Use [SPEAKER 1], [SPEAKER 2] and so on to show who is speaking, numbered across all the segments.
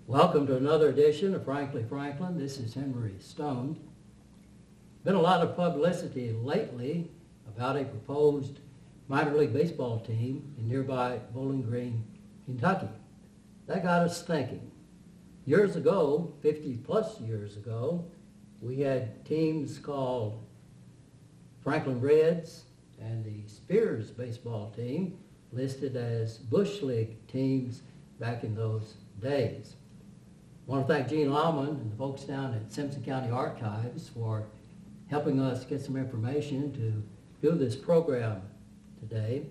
[SPEAKER 1] Welcome to another edition of Frankly Franklin. This is Henry Stone. Been a lot of publicity lately about a proposed minor league baseball team in nearby Bowling Green, Kentucky. That got us thinking. Years ago, 50 plus years ago, we had teams called Franklin Reds and the Spears baseball team listed as Bush League teams back in those days. I want to thank Gene Lawman and the folks down at Simpson County Archives for helping us get some information to do this program today.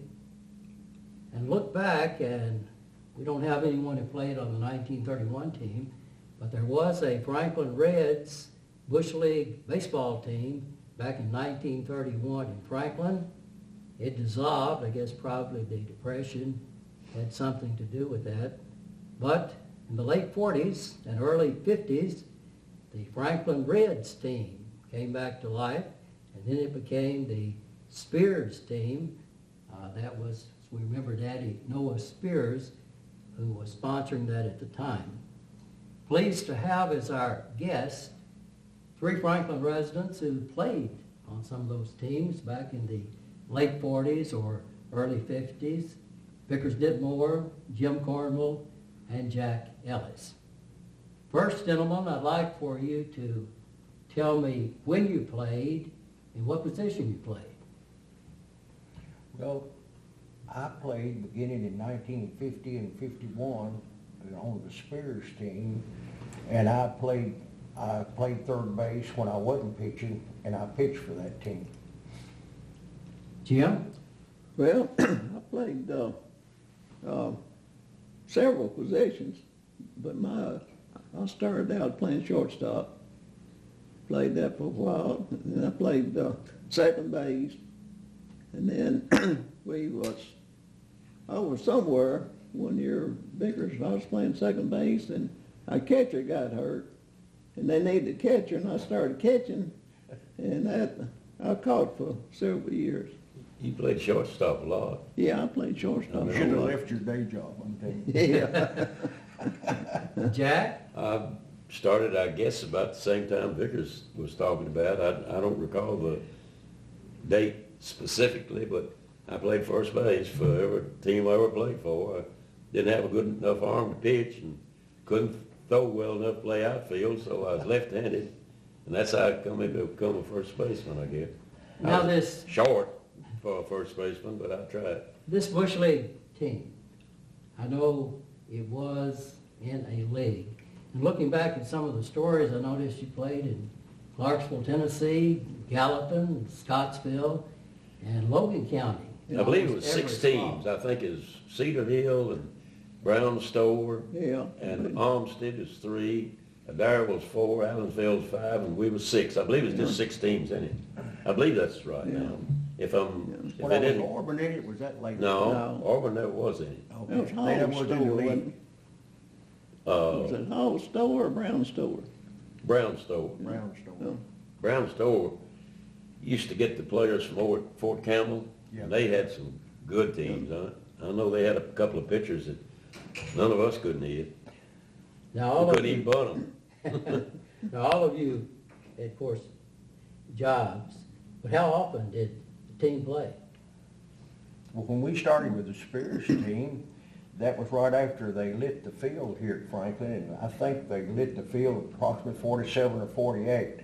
[SPEAKER 1] And look back, and we don't have anyone who played on the 1931 team, but there was a Franklin Reds Bush League baseball team back in 1931 in Franklin. It dissolved. I guess probably the Depression had something to do with that. But in the late 40s and early 50s, the Franklin Reds team came back to life, and then it became the Spears team. That was, we remember Daddy Noah Spears, who was sponsoring that at the time. Pleased to have as our guest three Franklin residents who played on some of those teams back in the late 40s or early 50s. Vickers Ditmore, Jim Cornwell, and Jack Ellis. First, gentlemen, I'd like for you to tell me when you played and what position you played.
[SPEAKER 2] Well, I played beginning in 1950 and 51 on the Spears team, and I played third base when I wasn't pitching, and I pitched for that team.
[SPEAKER 1] Jim?
[SPEAKER 3] Well, I played several positions, but I started out playing shortstop. Played that for a while, and then I played second base, and then I was somewhere one year, Vickers, I was playing second base, and our catcher got hurt, and they needed a catcher, and I started catching, and I caught for several years.
[SPEAKER 4] You played shortstop a lot.
[SPEAKER 3] Yeah, I played shortstop.
[SPEAKER 2] You should have left your day job, I'm telling you.
[SPEAKER 3] Yeah.
[SPEAKER 1] Jack?
[SPEAKER 4] I started, I guess, about the same time Vickers was talking about. I don't recall the date specifically, but I played first base for every team I ever played for. I didn't have a good enough arm to pitch and couldn't throw well enough to play outfield, so I was left-handed. And that's how I come into become a first baseman, I guess.
[SPEAKER 1] Now
[SPEAKER 4] I was
[SPEAKER 1] this
[SPEAKER 4] short for a first baseman, but I tried.
[SPEAKER 1] This Bush League team, I know it was in a league. And looking back at some of the stories, I noticed you played in Clarksville, Tennessee, Gallatin, Scottsville, and Logan County.
[SPEAKER 4] I believe it was 6 teams. I think it's Cedar Hill and Brown Store,
[SPEAKER 3] Yeah.
[SPEAKER 4] and Olmsted is 3, Adair was 4, Allensville's 5, and we was 6. I believe it's just 6 teams in it. I believe that's right
[SPEAKER 3] Yeah.
[SPEAKER 4] now. If
[SPEAKER 2] Well,
[SPEAKER 4] it
[SPEAKER 2] that was
[SPEAKER 4] didn't,
[SPEAKER 2] Auburn in it, was that later?
[SPEAKER 4] no,
[SPEAKER 3] No.
[SPEAKER 4] Auburn never was in it.
[SPEAKER 2] Okay.
[SPEAKER 3] That was
[SPEAKER 2] They
[SPEAKER 3] Hall
[SPEAKER 2] never was in the
[SPEAKER 3] Store,
[SPEAKER 2] league.
[SPEAKER 3] wasn't it? Was
[SPEAKER 4] Uh,
[SPEAKER 3] it Hall Store or Brown Store?
[SPEAKER 4] Brown Store.
[SPEAKER 2] Brown Store.
[SPEAKER 3] No.
[SPEAKER 4] Brown Store used to get the players from over at Fort Campbell.
[SPEAKER 2] Yeah.
[SPEAKER 4] And they had some good teams on it. I know they had a couple of pitchers that none of us couldn't hit.
[SPEAKER 1] Now
[SPEAKER 4] We
[SPEAKER 1] all of
[SPEAKER 4] couldn't even
[SPEAKER 1] you,
[SPEAKER 4] bunt them.
[SPEAKER 1] now all of you, had, of course, jobs, but how often did the team play?
[SPEAKER 2] Well, when we started with the Spears team, that was right after they lit the field here at Franklin, and I think they lit the field approximately 47 or 48.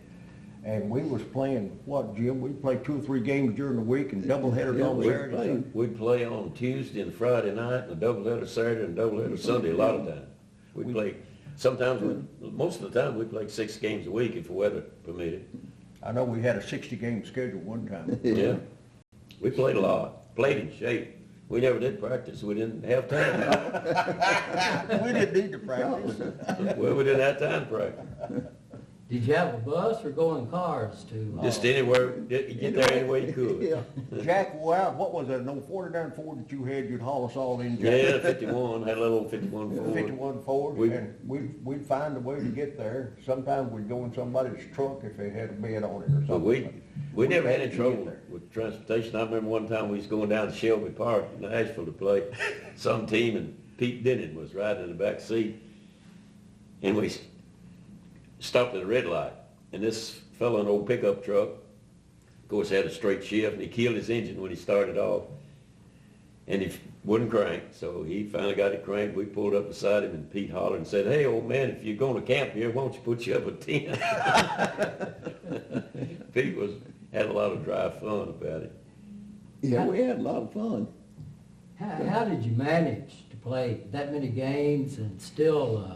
[SPEAKER 2] And we was playing, what, Jim? We played 2 or 3 games during the week and doubleheaders
[SPEAKER 3] Yeah,
[SPEAKER 2] on
[SPEAKER 3] we
[SPEAKER 2] Saturday.
[SPEAKER 3] played.
[SPEAKER 4] We'd play on Tuesday and Friday night, and a doubleheader Saturday and a doubleheader Sunday a lot of times. We'd play, most of the time, we played 6 games a week if the weather permitted.
[SPEAKER 2] I know we had a 60-game schedule one time.
[SPEAKER 4] Yeah. We played a lot, played in shape. We never did practice, we didn't have time.
[SPEAKER 2] We didn't need to practice.
[SPEAKER 4] Well, we didn't have time to practice.
[SPEAKER 1] Did you have a bus or go in cars to?
[SPEAKER 4] Just anywhere, get there any way you could.
[SPEAKER 3] Yeah.
[SPEAKER 2] Jack, wow, what was that, no 49 Ford that you had, you'd haul us all in, Jack?
[SPEAKER 4] Yeah, 51, had a little 51 Ford.
[SPEAKER 2] 51 Ford,
[SPEAKER 4] We-
[SPEAKER 2] and we'd find a way to get there. Sometimes we'd go in somebody's truck if they had a bed on it or
[SPEAKER 4] But
[SPEAKER 2] something.
[SPEAKER 4] we never had any
[SPEAKER 2] managed to get
[SPEAKER 4] trouble
[SPEAKER 2] there.
[SPEAKER 4] with transportation. I remember one time we was going down to Shelby Park in Nashville to play some team, and Pete Denning was riding in the back seat. And we stopped at a red light, and this fellow in an old pickup truck, of course, had a straight shift, and he killed his engine when he started off. And he wouldn't crank, so he finally got it cranked. We pulled up beside him, and Pete hollered and said, "Hey, old man, if you're going to camp here, why don't you put you up a tent?" Pete had a lot of dry fun about it.
[SPEAKER 3] Yeah, we had a lot of fun.
[SPEAKER 1] How did you manage to play that many games and still,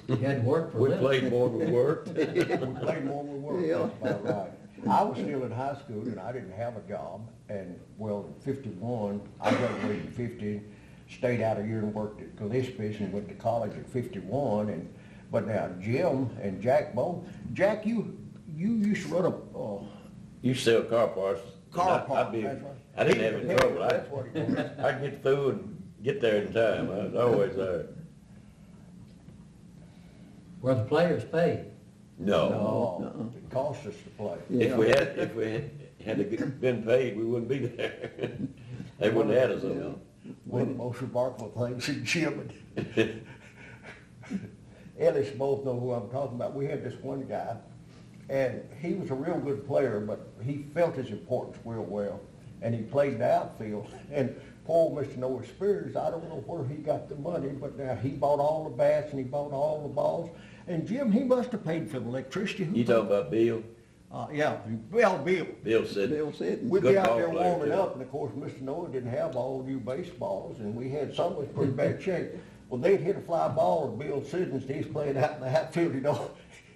[SPEAKER 1] you had to work for a
[SPEAKER 4] We
[SPEAKER 1] living?
[SPEAKER 4] played more than we worked.
[SPEAKER 2] We played more than we worked,
[SPEAKER 3] Yeah.
[SPEAKER 2] that's about right. I was still in high school and I didn't have a job, and well, in 51, I graduated in 50, stayed out a year and worked at Gillespie's and went to college at 51, but now Jim and Jack both, Jack, you used to run a,
[SPEAKER 4] You sell car parts.
[SPEAKER 2] car
[SPEAKER 4] I'd
[SPEAKER 2] park,
[SPEAKER 4] be-
[SPEAKER 2] that's right.
[SPEAKER 4] I didn't have any trouble.
[SPEAKER 2] That's what he was.
[SPEAKER 4] I'd get through and get there in time. I was always there.
[SPEAKER 1] Were the players paid?
[SPEAKER 4] No.
[SPEAKER 2] No, it cost us to play.
[SPEAKER 4] If we had been paid, we wouldn't be there. They wouldn't have had us over.
[SPEAKER 2] One of the most remarkable things in Jim and Ellis both know who I'm talking about. We had this one guy, and he was a real good player, but he felt his importance real well, and he played the outfield. And poor Mr. Noah Spears, I don't know where he got the money, but now he bought all the bats and he bought all the balls. And Jim, he must have paid for the electricity.
[SPEAKER 4] You talking about Bill?
[SPEAKER 2] Yeah, well, Bill.
[SPEAKER 4] Bill said,
[SPEAKER 3] Bill said,
[SPEAKER 2] We'd
[SPEAKER 4] Good
[SPEAKER 2] be out
[SPEAKER 4] ball
[SPEAKER 2] there
[SPEAKER 4] player,
[SPEAKER 2] warming
[SPEAKER 4] too.
[SPEAKER 2] up, and of course, Mr. Noah didn't have all new baseballs, and we had some with pretty bad shape. Well, they'd hit a fly ball, and Bill Siddons, he's playing out in the outfield,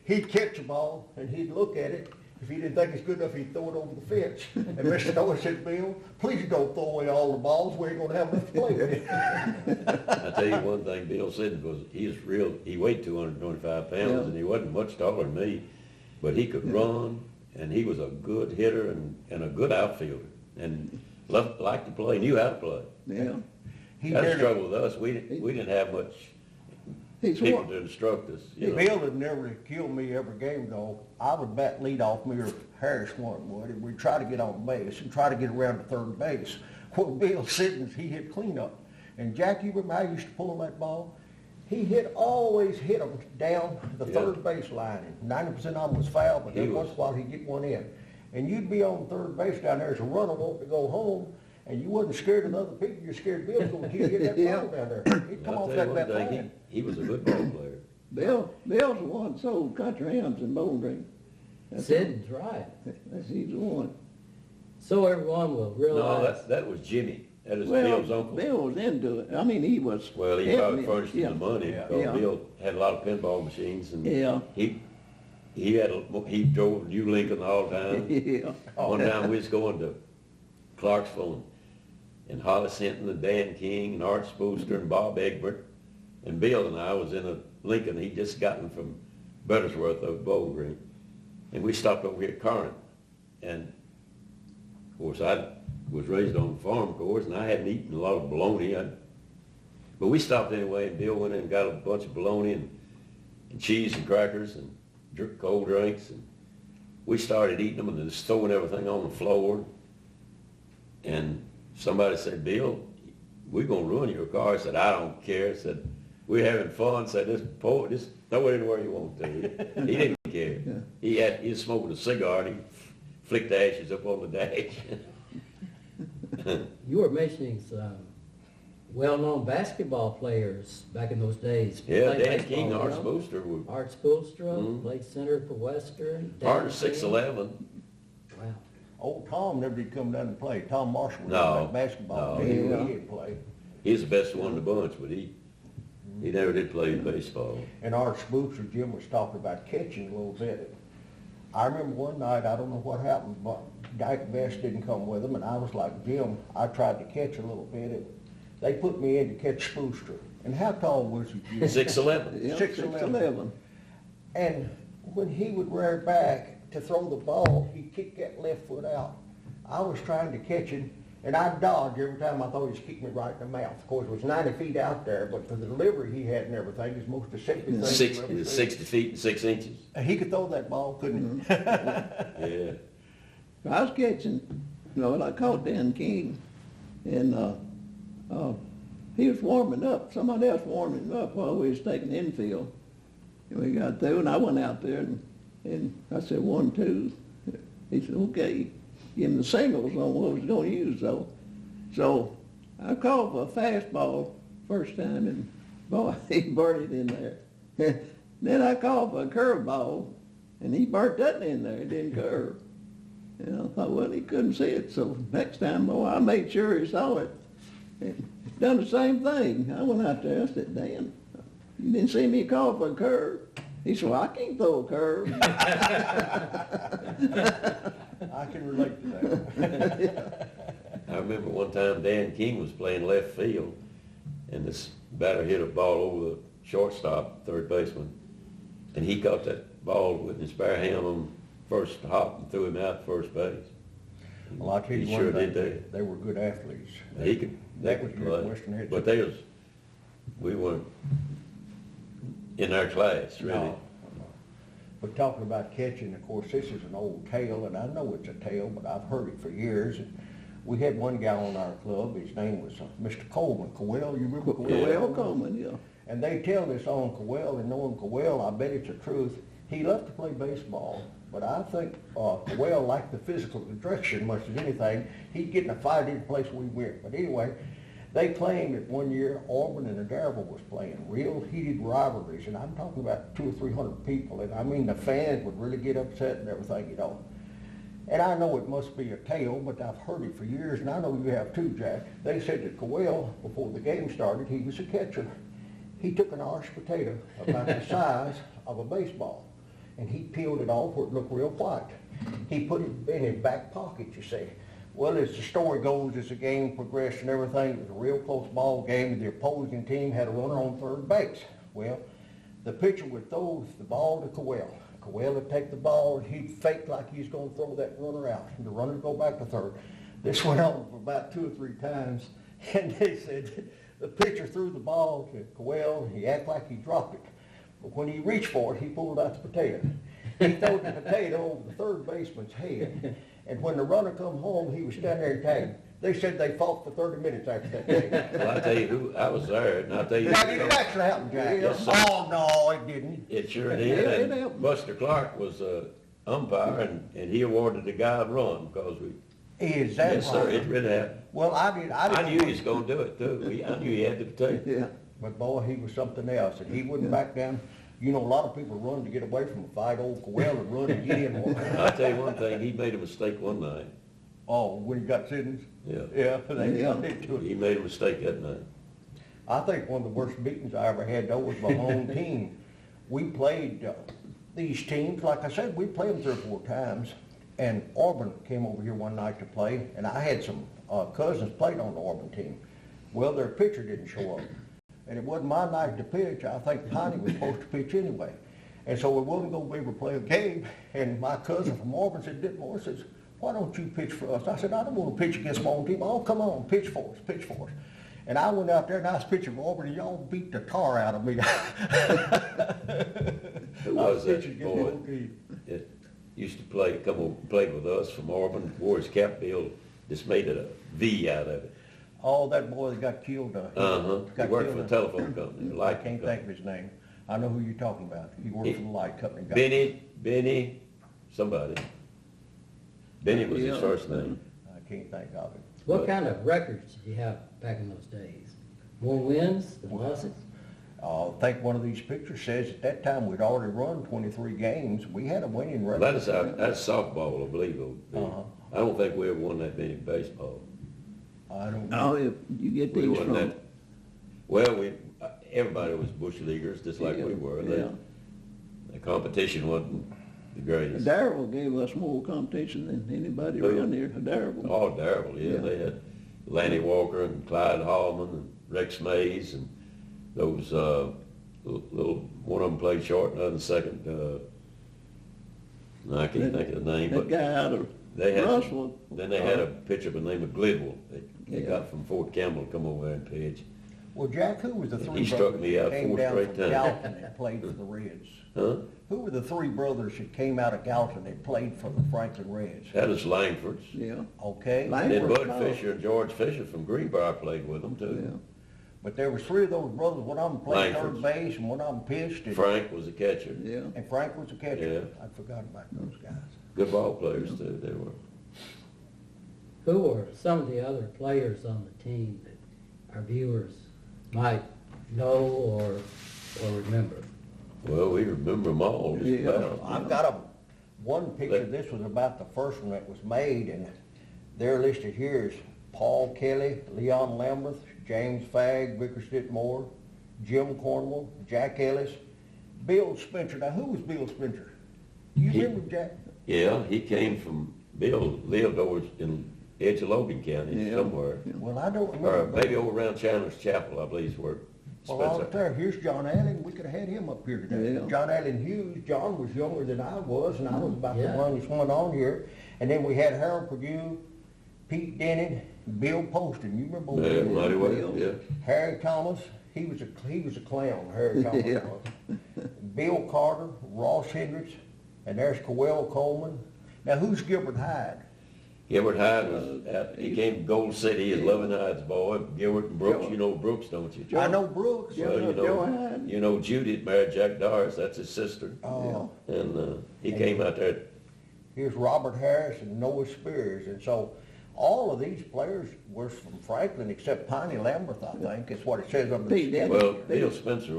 [SPEAKER 2] he'd catch the ball, and he'd look at it. If he didn't think it's good enough, he'd throw it over the fence. And Mr. Noah said, "Bill, please don't throw away all the balls, we ain't gonna have enough to play with."
[SPEAKER 4] I tell you one thing, Bill Siddons he weighed 225 pounds,
[SPEAKER 3] Yeah.
[SPEAKER 4] and he wasn't much taller than me, but he could run, and he was a good hitter and a good outfielder, and liked to play, knew how to play.
[SPEAKER 3] yeah.
[SPEAKER 2] He
[SPEAKER 4] That's the
[SPEAKER 2] nearly-
[SPEAKER 4] trouble with us. We didn't have much
[SPEAKER 3] He's
[SPEAKER 4] people
[SPEAKER 3] one,
[SPEAKER 4] to instruct us. You know.
[SPEAKER 2] Bill would never kill me every game though. I would bat lead off me or Harris one would, and we'd try to get on base and try to get around to third base. Well, Bill Siddons, he hit cleanup. And Jack, you remember I used to pull that ball? He always hit them down the
[SPEAKER 4] Yeah.
[SPEAKER 2] third base line. And 90% of them was foul, but
[SPEAKER 4] He
[SPEAKER 2] every
[SPEAKER 4] was-
[SPEAKER 2] once in a while he'd get one in. And you'd be on third base down there as a runner wanting to go home, and you wasn't scared of other people, you're scared Bill's going to kill you that
[SPEAKER 3] Yeah.
[SPEAKER 2] ball down there. He'd come
[SPEAKER 4] I'll
[SPEAKER 2] off
[SPEAKER 4] tell
[SPEAKER 2] that
[SPEAKER 4] you
[SPEAKER 2] bat
[SPEAKER 4] one thing,
[SPEAKER 2] line.
[SPEAKER 4] he was a good ball player.
[SPEAKER 3] Bill's the one that sold country hams in Bowling Green.
[SPEAKER 1] Siddons, right.
[SPEAKER 3] He's the one.
[SPEAKER 1] So everyone will
[SPEAKER 4] No,
[SPEAKER 1] realize.
[SPEAKER 4] that was Jimmy. That is
[SPEAKER 3] Well,
[SPEAKER 4] Bill's uncle.
[SPEAKER 3] Bill was into it. I mean, he was.
[SPEAKER 4] Well, he probably furnished him
[SPEAKER 3] yeah.
[SPEAKER 4] the money,
[SPEAKER 2] Yeah.
[SPEAKER 4] because
[SPEAKER 3] Yeah.
[SPEAKER 4] Bill had a lot of pinball machines, and
[SPEAKER 3] Yeah.
[SPEAKER 4] he drove New Lincoln all the time.
[SPEAKER 3] Yeah.
[SPEAKER 4] One time we was going to Clarksville, and Hollis Hinton and Dan King and Art Spooster and Bob Egbert, and Bill and I was in a Lincoln he'd just gotten from Buttersworth of Bowling Green, and we stopped over here at Corinth, and of course I was raised on a farm, of course, and I hadn't eaten a lot of bologna, but we stopped anyway, and Bill went in and got a bunch of bologna and cheese and crackers and cold drinks, and we started eating them and just throwing everything on the floor. And somebody said, "Bill, we're gonna ruin your car." I said, "I don't care." I said, "We're having fun." I said, just throw it anywhere you want to." He didn't care. He was smoking a cigar and he flicked the ashes up on the dash.
[SPEAKER 1] You were mentioning some well-known basketball players back in those days.
[SPEAKER 4] Yeah,
[SPEAKER 1] Played
[SPEAKER 4] Dan
[SPEAKER 1] baseball,
[SPEAKER 4] King,
[SPEAKER 1] you
[SPEAKER 4] Art
[SPEAKER 1] know?
[SPEAKER 4] Spooster, were
[SPEAKER 1] Art Spoelstra,
[SPEAKER 4] Mhm.
[SPEAKER 1] played center for Western. Dan
[SPEAKER 4] Art
[SPEAKER 1] King.
[SPEAKER 4] is 6'11".
[SPEAKER 1] Wow.
[SPEAKER 2] Old Tom never did come down and play. Tom Marshall was
[SPEAKER 4] No,
[SPEAKER 2] on that basketball
[SPEAKER 4] no.
[SPEAKER 2] team.
[SPEAKER 3] Yeah.
[SPEAKER 2] He didn't play.
[SPEAKER 4] He's the best one in the bunch, but he never did play baseball.
[SPEAKER 2] And Art Spooster, Jim was talking about catching a little bit. I remember one night, I don't know what happened, but Dyke Best didn't come with him, and I was like, Jim, I tried to catch a little bit. They put me in to catch Spooster. And how tall was he, Jim?
[SPEAKER 4] 6'11".
[SPEAKER 3] Yeah,
[SPEAKER 2] 6'11".
[SPEAKER 3] 6'11".
[SPEAKER 2] And when he would rear back to throw the ball, he kicked that left foot out. I was trying to catch him, and I dodged every time I thought he was kicking me right in the mouth. Of course, it was 90 feet out there, but for the delivery he had and everything, it's most deceptive thing. you've ever seen.
[SPEAKER 4] 60 feet and 6 inches.
[SPEAKER 2] And he could throw that ball, couldn't he?
[SPEAKER 4] Yeah.
[SPEAKER 3] I was catching, I caught Dan King, and he was warming up. Somebody else warming him up while we was taking infield. And we got through, and I went out there, and I said, 1, 2. He said, okay. Give him the signals on what we was going to use, though. So I called for a fastball first time, and boy, he burnt it in there. Then I called for a curveball, and he burnt that in there. It didn't curve. And I thought, well, he couldn't see it. So next time, boy, I made sure he saw it. And done the same thing. I went out there. I said, Dan, you didn't see me call for a curve? He said, well, I can't throw a curve.
[SPEAKER 2] I can relate to that.
[SPEAKER 4] I remember one time Dan King was playing left field, and this batter hit a ball over the shortstop, third baseman, and he caught that ball with his bare hand on first hop and threw him out first base.
[SPEAKER 2] Well, I'll tell you
[SPEAKER 4] He
[SPEAKER 2] one
[SPEAKER 4] sure
[SPEAKER 2] thing,
[SPEAKER 4] did that.
[SPEAKER 2] they were good athletes.
[SPEAKER 4] He could,
[SPEAKER 2] That was good. Western
[SPEAKER 4] play,
[SPEAKER 2] had
[SPEAKER 4] but
[SPEAKER 2] some-
[SPEAKER 4] we weren't in our class, really.
[SPEAKER 2] No. But talking about catching, of course, this is an old tale, and I know it's a tale, but I've heard it for years. We had one guy on our club, his name was Mr. Coleman, Cowell, you remember Cowell?
[SPEAKER 3] Well, Coleman, yeah.
[SPEAKER 2] And they tell this on Cowell, and knowing Cowell, I bet it's the truth. He loved to play baseball, but I think Cowell liked the physical direction much as anything. He'd get in a fight any place we went. But anyway, they claimed that one year Auburn and Adderville was playing real heated rivalries, and I'm talking about 200 or 300 people, and I mean the fans would really get upset and everything, you know. And I know it must be a tale, but I've heard it for years, and I know you have too, Jack. They said that Cowell, before the game started, he was a catcher. He took an Irish potato about the size of a baseball, and he peeled it off where it looked real white. He put it in his back pocket, you see. Well, as the story goes, as the game progressed and everything, it was a real close ball game, and the opposing team had a runner on third base. Well, the pitcher would throw the ball to Cowell. Cowell would take the ball, and he'd fake like he's going to throw that runner out, and the runner would go back to third. This went on for about 2 or 3 times, and they said the pitcher threw the ball to Cowell, and he acted like he dropped it. But when he reached for it, he pulled out the potato. He threw the potato over the third baseman's head, and when the runner come home, he was standing there and tagging. They said they fought for 30 minutes after that game.
[SPEAKER 4] Well, I'll tell you who, I was there, and I'll tell you.
[SPEAKER 2] Now, did it actually happen, Jack?
[SPEAKER 4] Yes, sir.
[SPEAKER 2] Oh, no, it didn't.
[SPEAKER 4] It sure
[SPEAKER 3] Yeah,
[SPEAKER 4] did,
[SPEAKER 3] it
[SPEAKER 4] and
[SPEAKER 3] happened.
[SPEAKER 4] Buster Clark was umpire, and he awarded the guy a run, because we,
[SPEAKER 2] Is that
[SPEAKER 4] yes, sir,
[SPEAKER 2] right?
[SPEAKER 4] it really happened.
[SPEAKER 2] Well, I
[SPEAKER 4] I knew he was gonna do it too. I knew he had the potato.
[SPEAKER 3] Yeah.
[SPEAKER 2] But boy, he was something else, and he wouldn't back down. You know, a lot of people run to get away from a fight. Old Cowell would run and get in one.
[SPEAKER 4] I'll tell you one thing, he made a mistake one night.
[SPEAKER 2] Oh, when he got sentenced?
[SPEAKER 4] Yeah.
[SPEAKER 2] Yeah, they
[SPEAKER 3] Yeah.
[SPEAKER 2] got into
[SPEAKER 4] He
[SPEAKER 2] it.
[SPEAKER 4] made a mistake that night.
[SPEAKER 2] I think one of the worst beatings I ever had, though, was my own team. We played these teams, like I said, we played them 3 or 4 times, and Auburn came over here one night to play, and I had some cousins played on the Auburn team. Well, their pitcher didn't show up, and it wasn't my night to pitch. I think Piney was supposed to pitch anyway. And so we wasn't going to be able to play a game, and my cousin from Auburn said, Ditmore says, why don't you pitch for us? I said, I don't want to pitch against my own team. Oh, come on, pitch for us, pitch for us. And I went out there and I was pitching for Auburn, and y'all beat the tar out of me.
[SPEAKER 4] Who was
[SPEAKER 2] pitching
[SPEAKER 4] that
[SPEAKER 2] against my
[SPEAKER 4] boy
[SPEAKER 2] own team.
[SPEAKER 4] that used to come over and play with us from Auburn, wore his cap bill, just made it a V out of it.
[SPEAKER 2] Oh, that boy that got killed.
[SPEAKER 4] He worked for a telephone company, a
[SPEAKER 2] I
[SPEAKER 4] light
[SPEAKER 2] can't
[SPEAKER 4] company.
[SPEAKER 2] think of his name. I know who you're talking about. He worked for the light company.
[SPEAKER 4] Benny, somebody. Benny was his
[SPEAKER 3] Yeah.
[SPEAKER 4] first name.
[SPEAKER 2] I can't think of it.
[SPEAKER 1] What kind of records did you have back in those days? More wins than losses?
[SPEAKER 2] I think one of these pictures says at that time we'd already run 23 games. We had a winning record.
[SPEAKER 4] That's softball, I believe.
[SPEAKER 2] Uh-huh.
[SPEAKER 4] I don't think we ever won that many baseball.
[SPEAKER 2] I don't know.
[SPEAKER 3] Oh, if you get
[SPEAKER 4] We
[SPEAKER 3] these
[SPEAKER 4] wasn't
[SPEAKER 3] from,
[SPEAKER 4] that, well, everybody was bush leaguers, just like we were.
[SPEAKER 3] Yeah.
[SPEAKER 4] The competition wasn't the greatest.
[SPEAKER 3] Darrell gave us more competition than anybody
[SPEAKER 4] Who?
[SPEAKER 3] around here. Darrell.
[SPEAKER 4] Oh, Darrell, yeah,
[SPEAKER 3] Yeah.
[SPEAKER 4] they had Lanny Walker and Clyde Hallman and Rex Mays and those, little, one of them played short, another in second, no, I can't think of the name,
[SPEAKER 3] That
[SPEAKER 4] but
[SPEAKER 3] guy out of
[SPEAKER 4] they had,
[SPEAKER 3] Russell.
[SPEAKER 4] then they had a pitcher by the name of Glidwell that they
[SPEAKER 3] Yeah.
[SPEAKER 4] got from Fort Campbell to come over there and pitch.
[SPEAKER 2] Well, Jack, who was the three
[SPEAKER 4] He struck
[SPEAKER 2] brothers
[SPEAKER 4] me
[SPEAKER 2] that
[SPEAKER 4] out
[SPEAKER 2] came
[SPEAKER 4] 4
[SPEAKER 2] down
[SPEAKER 4] straight
[SPEAKER 2] from
[SPEAKER 4] times.
[SPEAKER 2] Galton that played for the Reds?
[SPEAKER 4] Huh?
[SPEAKER 2] Who were the 3 brothers that came out of Galton that played for the Franklin Reds?
[SPEAKER 4] That was Langford's.
[SPEAKER 3] Yeah.
[SPEAKER 2] Okay.
[SPEAKER 3] Lang-
[SPEAKER 4] And then
[SPEAKER 3] Langford,
[SPEAKER 4] Bud
[SPEAKER 3] no.
[SPEAKER 4] Fisher and George Fisher from Greenbrier played with them
[SPEAKER 3] Yeah.
[SPEAKER 4] too.
[SPEAKER 2] But there was three of those brothers, one of them played
[SPEAKER 4] Langford's.
[SPEAKER 2] third base and one of them pitched.
[SPEAKER 4] Frank was a catcher.
[SPEAKER 3] Yeah.
[SPEAKER 2] And Frank was the catcher.
[SPEAKER 4] Yeah.
[SPEAKER 2] I forgot about those guys.
[SPEAKER 4] Good ball players too, they were.
[SPEAKER 1] Who were some of the other players on the team that our viewers might know or remember?
[SPEAKER 4] Well, we remember them all just
[SPEAKER 3] Yeah.
[SPEAKER 4] about.
[SPEAKER 2] I've got one picture, this was about the first one that was made, and they're listed here as Paul Kelly, Leon Lambert, James Fagg, Vickers Ditmore, Jim Cornwell, Jack Ellis, Bill Spencer. Now, who was Bill Spencer? You
[SPEAKER 4] He-
[SPEAKER 2] remember Jack?
[SPEAKER 4] Yeah, he came from, Bill lived over in edge of Logan County
[SPEAKER 3] Yeah.
[SPEAKER 4] somewhere.
[SPEAKER 2] Well, I don't
[SPEAKER 4] Or
[SPEAKER 2] remember.
[SPEAKER 4] maybe over around Chandler's Chapel, I believe is where
[SPEAKER 2] Well, I'll
[SPEAKER 4] Spencer.
[SPEAKER 2] tell you, here's John Allen. We could have had him up here today.
[SPEAKER 3] Yeah.
[SPEAKER 2] John Allen Hughes. John was younger than I was, and I was about the
[SPEAKER 1] Yeah.
[SPEAKER 2] youngest one on here. And then we had Harold Purdue, Pete Denning, Bill Poston. You remember
[SPEAKER 4] Yeah,
[SPEAKER 2] Bill?
[SPEAKER 4] mighty well, yeah.
[SPEAKER 2] Harry Thomas. He was a clown. Harry Thomas
[SPEAKER 3] Yeah.
[SPEAKER 2] was. Bill Carter, Ross Hendricks, and there's Coel Coleman. Now, who's Gilbert Hyde?
[SPEAKER 4] Gilbert Hyde was out, he came from Gold City, he's Loving Hyde's boy. Gilbert and Brooks, you know Brooks, don't you?
[SPEAKER 2] I know Brooks.
[SPEAKER 3] Yeah.
[SPEAKER 4] Well,
[SPEAKER 3] Joe Hyde.
[SPEAKER 4] you know Judy married Jack Doris, that's his sister.
[SPEAKER 2] Oh.
[SPEAKER 4] And he came out there.
[SPEAKER 2] Here's Robert Harris and Noah Spears. And so all of these players were from Franklin except Piney Lambert, I think, is what it says on the
[SPEAKER 3] Pete
[SPEAKER 2] sketch.
[SPEAKER 3] Dennis.
[SPEAKER 4] Well, Bill Spencer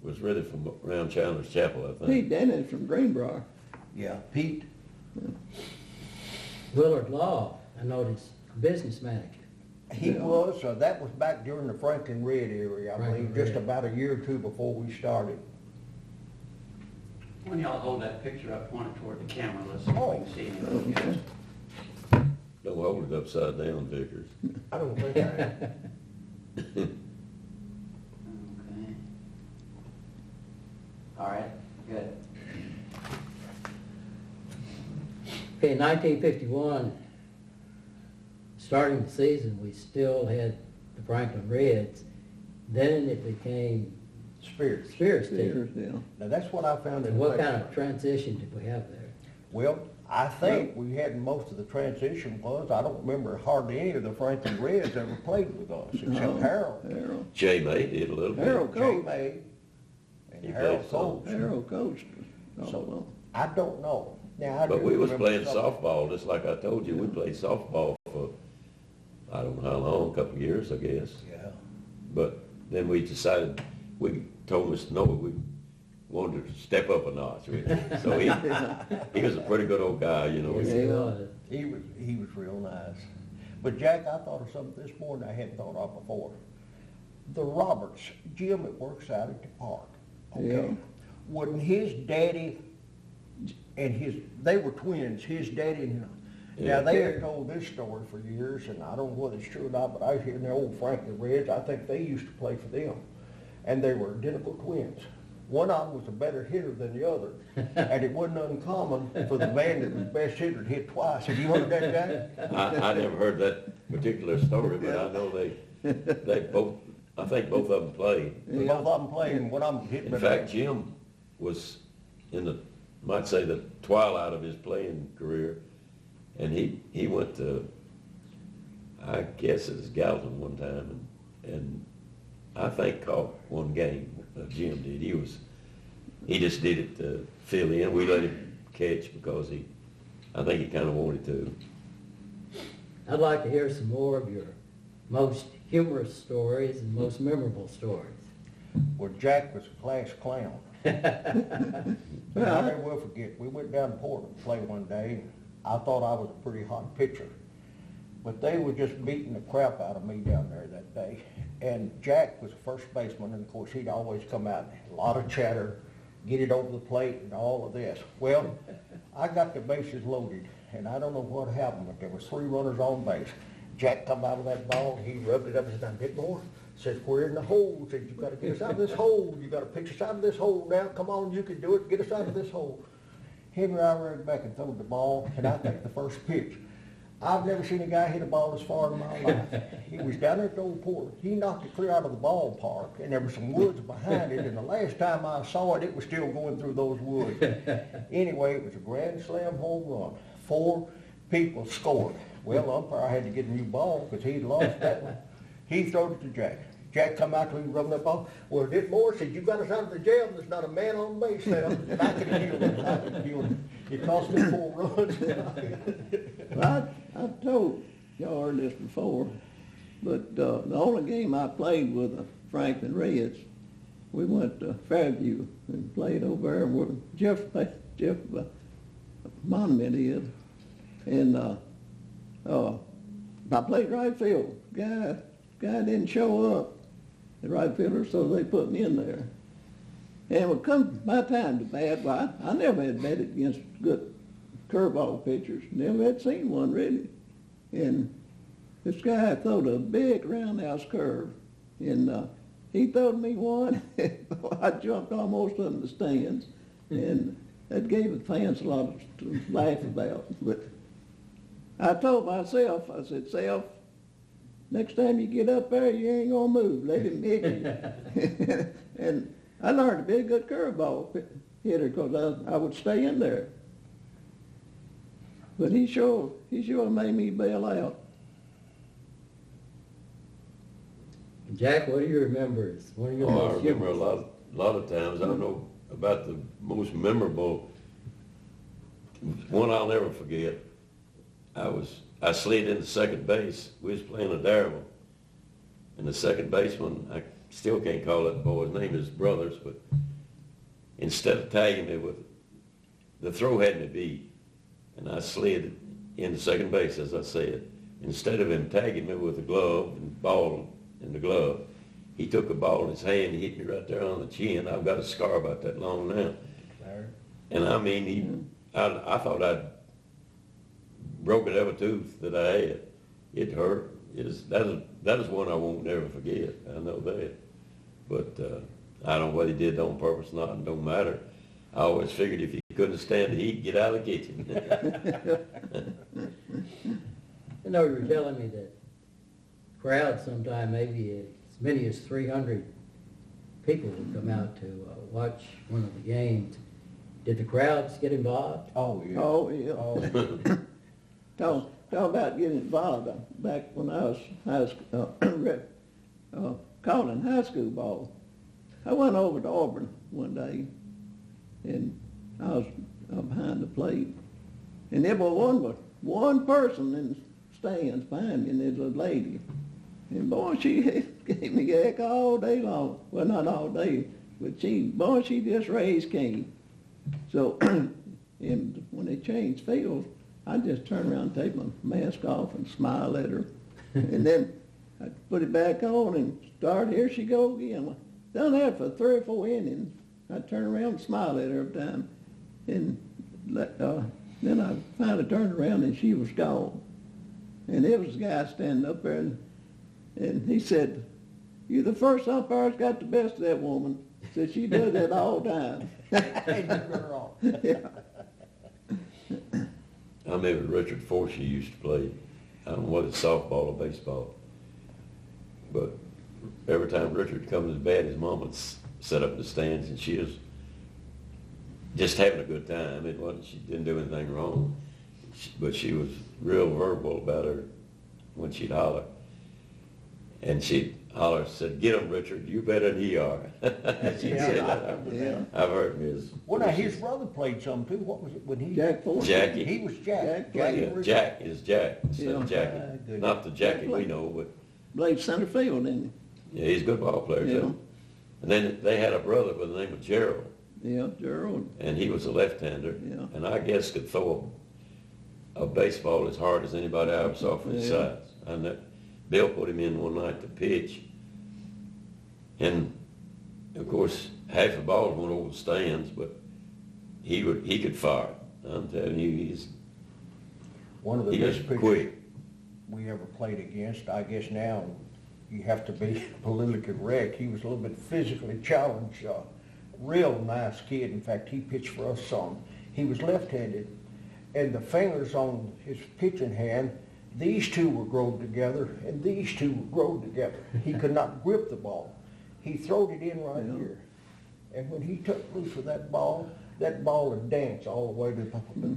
[SPEAKER 4] was really from around Chandler's Chapel, I think.
[SPEAKER 3] Pete Dennis from Greenbrier.
[SPEAKER 2] Yeah, Pete.
[SPEAKER 1] Willard Law, I noticed, business manager.
[SPEAKER 2] He
[SPEAKER 3] Yeah.
[SPEAKER 2] was, that was back during the Franklin Red era, I
[SPEAKER 1] Franklin
[SPEAKER 2] believe, just
[SPEAKER 1] Red.
[SPEAKER 2] about a year or two before we started.
[SPEAKER 5] When y'all hold that picture up, point it toward the camera, let's see if we can see anything.
[SPEAKER 3] Okay.
[SPEAKER 4] Don't hold it upside down, Vickers.
[SPEAKER 2] I don't think I have.
[SPEAKER 5] Okay. All right, good.
[SPEAKER 1] Okay, in 1951, starting the season, we still had the Franklin Reds. Then it became
[SPEAKER 2] Spears.
[SPEAKER 1] Spears team.
[SPEAKER 3] Spears, yeah.
[SPEAKER 2] Now, that's what I found in
[SPEAKER 1] And
[SPEAKER 2] the
[SPEAKER 1] what kind
[SPEAKER 2] paper.
[SPEAKER 1] of transition did we have there?
[SPEAKER 2] Well, I think we had most of the transition was, I don't remember hardly any of the Franklin Reds ever played with us, except
[SPEAKER 3] No.
[SPEAKER 2] Harold.
[SPEAKER 3] Harold.
[SPEAKER 4] Jay May did a little bit.
[SPEAKER 3] Harold
[SPEAKER 2] Jay
[SPEAKER 3] coached.
[SPEAKER 2] May and
[SPEAKER 4] He
[SPEAKER 2] Harold
[SPEAKER 4] played some.
[SPEAKER 2] coached.
[SPEAKER 3] Harold coached. all
[SPEAKER 2] So,
[SPEAKER 3] along.
[SPEAKER 2] I don't know. Now, I
[SPEAKER 4] But
[SPEAKER 2] do
[SPEAKER 4] we was
[SPEAKER 2] remember
[SPEAKER 4] playing
[SPEAKER 2] some-
[SPEAKER 4] softball, just like I told you, we played softball for, I don't know how long, a couple of years, I guess.
[SPEAKER 2] Yeah.
[SPEAKER 4] But then we decided, we told Mr. Noah we wanted to step up a notch. So he was a pretty good old guy, you know.
[SPEAKER 1] Yes,
[SPEAKER 3] Yeah.
[SPEAKER 1] it was.
[SPEAKER 2] He was real nice. But Jack, I thought of something this morning I hadn't thought of before. The Roberts, Jim that works out at the park, okay?
[SPEAKER 3] Yeah.
[SPEAKER 2] Wouldn't his daddy and they were twins, his daddy and him.
[SPEAKER 4] Yeah.
[SPEAKER 2] Now, they have told this story for years, and I don't know whether it's true or not, but I was hearing the old Franklin Reds, I think they used to play for them. And they were identical twins. One of them was a better hitter than the other, and it wasn't uncommon for the man that was best hitter to hit twice. Have you heard that, Jack?
[SPEAKER 4] I never heard that particular story, but I know they both, I think both of them played.
[SPEAKER 2] Both of them played, and one of them hit
[SPEAKER 4] In
[SPEAKER 2] better.
[SPEAKER 4] fact, Jim was in the, might say, the twilight of his playing career, and he went to, I guess it was Gallatin one time, and I think caught one game. Jim did. He just did it to fill in. We let him catch because I think he kind of wanted to.
[SPEAKER 1] I'd like to hear some more of your most humorous stories and most memorable stories.
[SPEAKER 2] Well, Jack was a class clown. But I'll never will forget, we went down to Portland to play one day. I thought I was a pretty hot pitcher. But they were just beating the crap out of me down there that day. And Jack was a first baseman, and of course, he'd always come out, a lot of chatter, get it over the plate and all of this. Well, I got the bases loaded, and I don't know what happened, but there was 3 runners on base. Jack come out of that ball, he rubbed it up and said, "Bit more." Says, "We're in the hole." Said, "You gotta get us out of this hole. You gotta pitch us out of this hole now. Come on, you can do it. Get us out of this hole." Henry, I ran back and threw the ball, and I think the first pitch. I've never seen a guy hit a ball as far in my life. He was down there at the old port. He knocked it clear out of the ballpark, and there were some woods behind it, and the last time I saw it, it was still going through those woods. Anyway, it was a grand slam home run. 4 people scored. Well, the umpire had to get a new ball because he'd lost that one. He throwed it to Jack. Jack come out to me rubbing the ball. Well, Dick Moore said, you got us out of the jail, and there's not a man on base now. I could have killed him. I could have killed him. It cost me 4 runs.
[SPEAKER 3] Well, I've told y'all heard this before, but the only game I played with the Franklin Reds, we went to Fairview and played over there where Jeff Monument is. And I played right field. Guy didn't show up, the right fielder, so they put me in there. And when it come my time to bat, well, I never had batted against good curveball pitchers. Never had seen one really. And this guy throwed a big roundhouse curve, and he throwed me one. I jumped almost in the stands, and that gave the fans a lot to laugh about. But I told myself, I said, Self, next time you get up there, you ain't gonna move. Let him hit you. And I learned to be a good curveball hitter because I would stay in there. But he sure made me bail out.
[SPEAKER 1] Jack, what do you remember? One of your
[SPEAKER 4] I
[SPEAKER 1] most
[SPEAKER 4] remember a
[SPEAKER 1] humorous-
[SPEAKER 4] lot of times. I don't know about the most memorable. One I'll never forget. I slid into second base. We was playing a Darrell, and the second baseman, I still can't call that boy's name, his brothers, but instead of tagging me with, the throw had me beat, and I slid into second base, as I said. Instead of him tagging me with the glove and ball in the glove, he took a ball in his hand and hit me right there on the chin. I've got a scar about that long now. And I mean, I thought I'd broken every tooth that I had. It hurt. That is one I won't never forget. I know that. But I don't know whether he did it on purpose or not. It don't matter. I always figured if he couldn't stand the heat, get out of the kitchen.
[SPEAKER 1] I know you were telling me that crowd sometime, maybe as many as 300 people would come out to watch one of the games. Did the crowds get involved?
[SPEAKER 2] Oh, yeah.
[SPEAKER 3] Oh, yeah. Talk about getting involved. Back when I was calling high school ball, I went over to Auburn one day, and I was behind the plate, and there was one person in the stands behind me, and there's a lady, and boy, she gave me heck all day long. Well, not all day, but she just raised Cain. So, and when they changed fields, I just turn around and take my mask off and smile at her. And then I put it back on and start, here she go again. Done that for 3 or 4 innings. I turn around and smile at her every time. And then I finally turned around and she was gone. And there was a guy standing up there, and he said, "You the first umpire's got the best of that woman." Said she does that all the time. Yeah.
[SPEAKER 4] I remember Richard Forshee used to play, I don't know whether it's softball or baseball, but every time Richard comes to bat, his mom would set up in the stands, and she was just having a good time. It wasn't, she didn't do anything wrong, but she was real verbal about her when she'd holler. And she'd holler, said, "Get him, Richard, you better than he are." She'd say that.
[SPEAKER 3] Yeah.
[SPEAKER 4] I've heard Ms.
[SPEAKER 2] Well, now, his brother played some too. What was it when he?
[SPEAKER 3] Jack Forshee.
[SPEAKER 4] Jackie.
[SPEAKER 2] He was Jack.
[SPEAKER 3] Jack.
[SPEAKER 4] Yeah,
[SPEAKER 2] Richard.
[SPEAKER 4] Jack is Jack instead of
[SPEAKER 3] Yeah.
[SPEAKER 4] Jackie.
[SPEAKER 2] Good.
[SPEAKER 4] Not the Jackie we know, but
[SPEAKER 3] Played center field, didn't
[SPEAKER 4] yeah, he's a good ball player
[SPEAKER 3] Yeah.
[SPEAKER 4] too. And then they had a brother by the name of Gerald,
[SPEAKER 3] he? Yeah, Gerald.
[SPEAKER 4] and he was a left-hander,
[SPEAKER 3] Yeah.
[SPEAKER 4] and I guess could throw a baseball as hard as anybody I ever saw for his
[SPEAKER 3] Yeah.
[SPEAKER 4] size. And Bill put him in one night to pitch, and of course half the balls went over the stands, but he could fire. I'm telling you,
[SPEAKER 2] One of the
[SPEAKER 4] he was
[SPEAKER 2] best pitchers
[SPEAKER 4] quick.
[SPEAKER 2] we ever played against. I guess now you have to be politically correct. He was a little bit physically challenged. Real nice kid. In fact, he pitched for us some. He was left-handed, and the fingers on his pitching hand, these two were growed together, and these two were growed together. He could not grip the ball. He throwed it in right
[SPEAKER 3] Yeah.
[SPEAKER 2] here. And when he took loose of that ball, that ball would dance all the way to,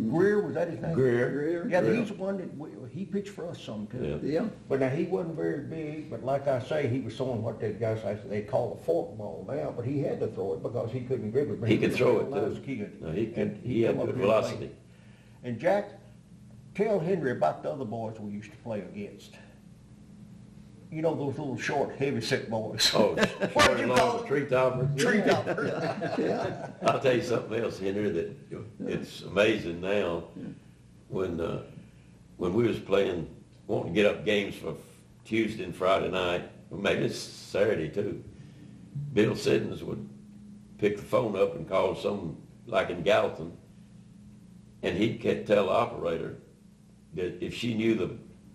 [SPEAKER 2] Greer, was that his name?
[SPEAKER 4] Greer.
[SPEAKER 2] Yeah,
[SPEAKER 4] Greer.
[SPEAKER 2] he's the one that, he pitched for us some too.
[SPEAKER 3] Yeah,
[SPEAKER 2] But now, he wasn't very big, but like I say, he was throwing what they guys, they call a fork ball now, but he had to throw it because he couldn't grip it. But
[SPEAKER 4] He could
[SPEAKER 2] was
[SPEAKER 4] throw
[SPEAKER 2] a
[SPEAKER 4] it
[SPEAKER 2] real
[SPEAKER 4] too.
[SPEAKER 2] nice kid.
[SPEAKER 4] No, he could,
[SPEAKER 2] And
[SPEAKER 4] he had
[SPEAKER 2] come up
[SPEAKER 4] good
[SPEAKER 2] here and played.
[SPEAKER 4] velocity.
[SPEAKER 2] And Jack, tell Henry about the other boys we used to play against. You know those little short, heavy-set boys?
[SPEAKER 4] Oh,
[SPEAKER 2] What
[SPEAKER 4] short
[SPEAKER 2] did
[SPEAKER 4] and
[SPEAKER 2] you call
[SPEAKER 4] long,
[SPEAKER 2] them?
[SPEAKER 4] tree toppers.
[SPEAKER 2] Tree toppers.
[SPEAKER 4] I'll tell you something else, Henry, that it's amazing now, when we was playing, wanting to get up games for Tuesday and Friday night, or maybe it's Saturday too, Bill Siddons would pick the phone up and call some, like in Gallatin, and he'd tell the operator that if she knew the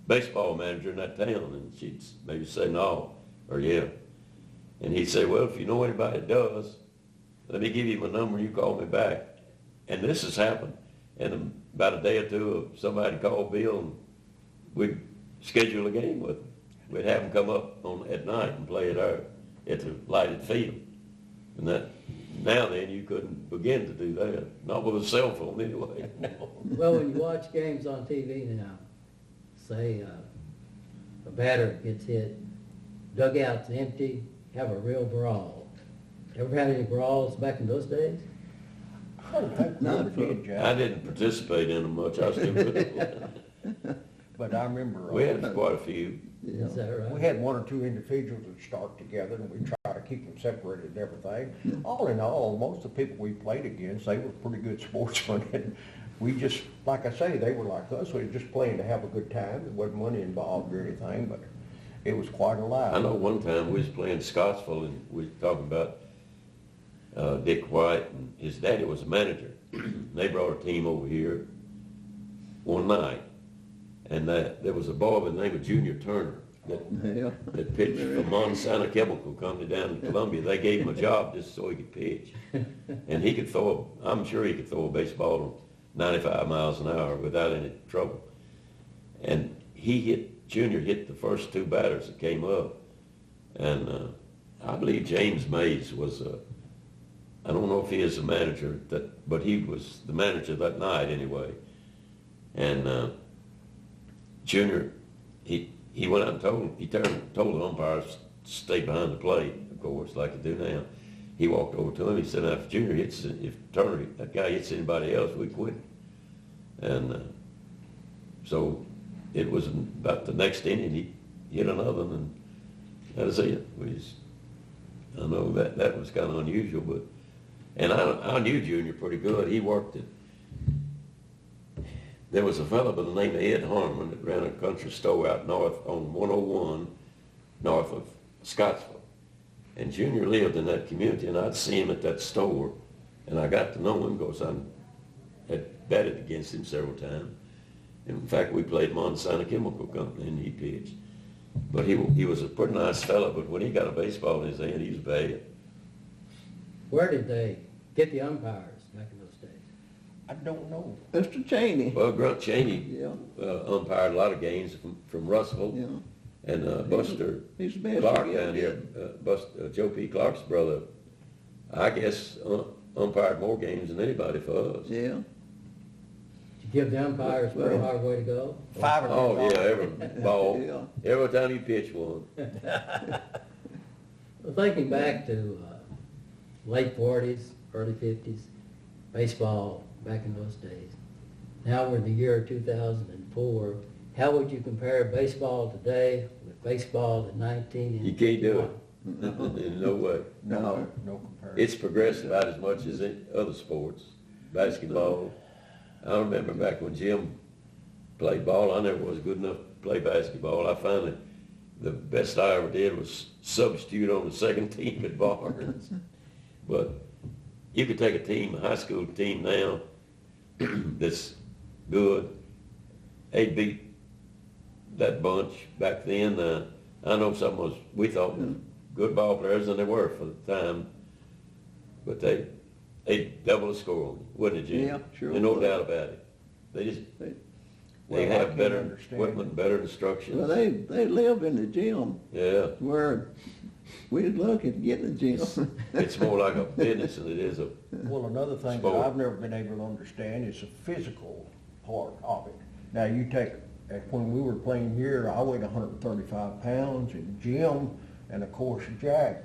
[SPEAKER 4] baseball manager in that town, and she'd maybe say no, or yeah. And he'd say, well, if you know anybody that does, let me give you my number, you call me back. And this has happened. And about a day or two, somebody called Bill, and we'd schedule a game with him. We'd have him come up at night and play at the lighted field. And that, now then, you couldn't begin to do that, not with a cell phone anyway.
[SPEAKER 1] Well, when you watch games on TV now, say a batter gets hit, dugout's empty, have a real brawl. Ever had any brawls back in those days?
[SPEAKER 2] I never did, Jack.
[SPEAKER 4] I didn't participate in them much, I was too good.
[SPEAKER 2] But I remember.
[SPEAKER 4] We had quite a few.
[SPEAKER 3] yeah.
[SPEAKER 1] Is that right?
[SPEAKER 2] We had one or two individuals that start together, and we try to keep them separated and everything. All in all, most of the people we played against, they were pretty good sportsmen. And we just, like I say, they were like us. We were just playing to have a good time. There wasn't money involved or anything, but it was quite a life.
[SPEAKER 4] I know one time we was playing Scottsville, and we was talking about Dick White, and his daddy was a manager. They brought a team over here one night, and there was a boy by the name of Junior Turner
[SPEAKER 3] Yeah.
[SPEAKER 4] that pitched for Monsanto Chemical Company down in Columbia. They gave him a job just so he could pitch. And he could I'm sure he could throw a baseball 95 miles an hour without any trouble. And Junior hit the first two batters that came up. And I believe James Mays was, I don't know if he is the manager, but he was the manager that night anyway. And Junior, he went out and told the umpires to stay behind the plate, of course, like they do now. He walked over to him, he said, now if Turner, that guy hits anybody else, we quit. And so it was about the next inning, he hit another, and that was it. I know that was kind of unusual, but, and I knew Junior pretty good. He worked there was a fellow by the name of Ed Harmon that ran a country store out north on 101, north of Scottsville. And Junior lived in that community, and I'd see him at that store, and I got to know him because I had batted against him several times. And in fact, we played Monsanto Chemical Company, and he pitched. But he was a pretty nice fellow, but when he got a baseball in his hand, he was bad.
[SPEAKER 1] Where did they get the umpires back in those days?
[SPEAKER 2] I don't know.
[SPEAKER 3] Mr. Cheney.
[SPEAKER 4] Well, Grunt Cheney
[SPEAKER 3] Yeah.
[SPEAKER 4] umpired a lot of games from Russellville.
[SPEAKER 3] Yeah.
[SPEAKER 4] And Buster
[SPEAKER 3] He's the best
[SPEAKER 4] Clark
[SPEAKER 3] again,
[SPEAKER 4] down here, Joe P. Clark's brother, I guess umpired more games than anybody for us.
[SPEAKER 3] Yeah.
[SPEAKER 1] Did you give the umpires a very hard way to go?
[SPEAKER 2] $5 or $10.
[SPEAKER 4] Oh, yeah, every ball,
[SPEAKER 3] Yeah.
[SPEAKER 4] every time you pitch one.
[SPEAKER 1] Well, thinking back to late 40s, early 50s, baseball back in those days. Now we're in the year 2004. How would you compare baseball today with baseball in 1951?
[SPEAKER 4] You can't do it. In no way.
[SPEAKER 3] No.
[SPEAKER 2] No comparison.
[SPEAKER 4] It's progressed about as much as any other sports. Basketball. I remember back when Jim played ball, I never was good enough to play basketball. I finally, the best I ever did was substitute on the second team at Barnes. But you could take a high school team now that's good. They beat that bunch back then. I know some we thought was good ball players, and they were for the time. But they double the score on you, wouldn't it, Jim?
[SPEAKER 3] Yeah, sure
[SPEAKER 4] There's no
[SPEAKER 3] would.
[SPEAKER 4] doubt about it. They
[SPEAKER 2] Well, I
[SPEAKER 4] have
[SPEAKER 2] can
[SPEAKER 4] better
[SPEAKER 2] understand.
[SPEAKER 4] equipment, better instructions.
[SPEAKER 3] Well, they live in the gym
[SPEAKER 4] Yeah.
[SPEAKER 3] where We was lucky to get in the gym.
[SPEAKER 4] It's more like a business than it is a,
[SPEAKER 2] Well, another thing that
[SPEAKER 4] Sport.
[SPEAKER 2] I've never been able to understand is the physical part of it. Now, you take, when we were playing here, I weighed 135 pounds, and Jim, and of course Jack,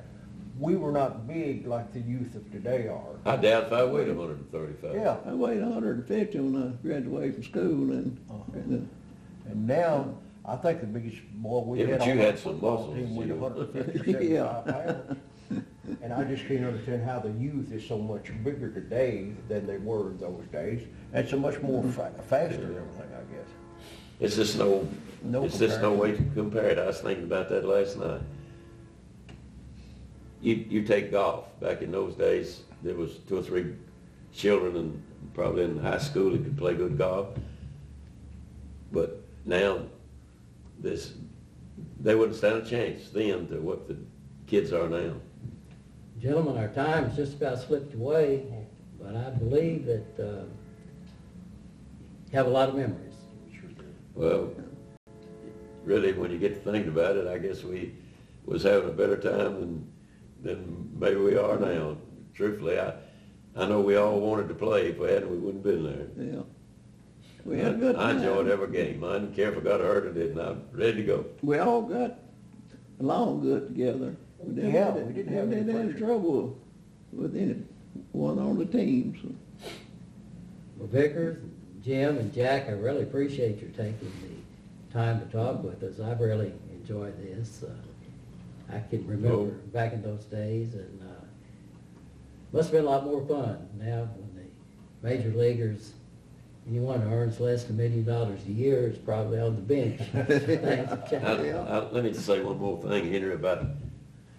[SPEAKER 2] we were not big like the youth of today are.
[SPEAKER 4] I doubt if I weighed 135.
[SPEAKER 2] Yeah,
[SPEAKER 3] I weighed 150 when I graduated from school, and
[SPEAKER 2] and now, I think the biggest boy we
[SPEAKER 4] Yeah,
[SPEAKER 2] had
[SPEAKER 4] but you
[SPEAKER 2] on
[SPEAKER 4] had
[SPEAKER 2] our
[SPEAKER 4] some
[SPEAKER 2] football
[SPEAKER 4] muscles,
[SPEAKER 2] team weighed
[SPEAKER 4] you know.
[SPEAKER 2] 150, 75 pounds. And I just can't understand how the youth is so much bigger today than they were in those days, and so much more faster and everything, I guess.
[SPEAKER 4] It's just
[SPEAKER 2] No
[SPEAKER 4] it's just no
[SPEAKER 2] comparison.
[SPEAKER 4] way to compare it. I was thinking about that last night. You take golf. Back in those days, there was 2 or 3 children and probably in high school that could play good golf. But now, they wouldn't stand a chance then to what the kids are now.
[SPEAKER 1] Gentlemen, our time's just about slipped away, but I believe that you have a lot of memories.
[SPEAKER 4] Well, really, when you get to thinking about it, I guess we was having a better time than maybe we are now. Truthfully, I know we all wanted to play. If we hadn't, we wouldn't have been there.
[SPEAKER 3] yeah. We had a good
[SPEAKER 4] I
[SPEAKER 3] time.
[SPEAKER 4] enjoyed every game. I didn't care if I got hurt or didn't. I'm ready to go.
[SPEAKER 3] We all got along good together. We
[SPEAKER 2] Yeah, we didn't have any
[SPEAKER 3] any
[SPEAKER 2] friction.
[SPEAKER 3] trouble with any one on the team, so.
[SPEAKER 1] Well, Vickers, Jim, and Jack, I really appreciate your taking the time to talk with us. I've really enjoyed this. I can remember back in those days, and must have been a lot more fun now when the major leaguers, anyone who earns less than $1 million a year is probably on the bench. Things have changed.
[SPEAKER 4] Let me just say one more thing, Henry, about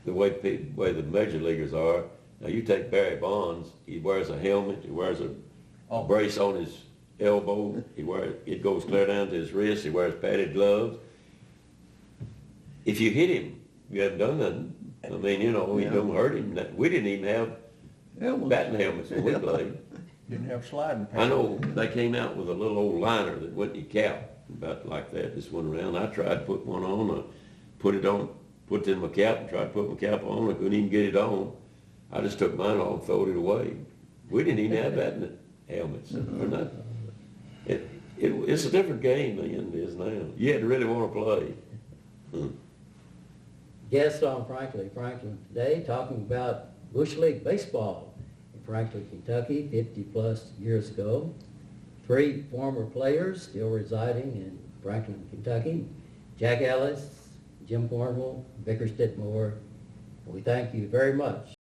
[SPEAKER 4] the way the major leaguers are. Now, you take Barry Bonds, he wears a helmet, he wears a brace on his elbow, it goes clear down to his wrist, he wears padded gloves. If you hit him, you haven't done nothing. I mean, you don't hurt him. We didn't even have
[SPEAKER 3] Helmets.
[SPEAKER 4] batting helmets when we played.
[SPEAKER 2] Didn't have sliding
[SPEAKER 4] I
[SPEAKER 2] panels.
[SPEAKER 4] know they came out with a little old liner that wasn't your cap, about like that, just went around. I tried to put one on, put it in my cap and tried to put my cap on. I couldn't even get it on. I just took mine off and throwed it away. We didn't even have batting helmets or nothing. It's a different game than it is now. You had to really want to play.
[SPEAKER 1] Guest on Franklin today, talking about Bush League baseball in Franklin, Kentucky, 50 plus years ago. 3 former players still residing in Franklin, Kentucky: Jack Ellis, Jim Cornwell, Vickers Ditmore. We thank you very much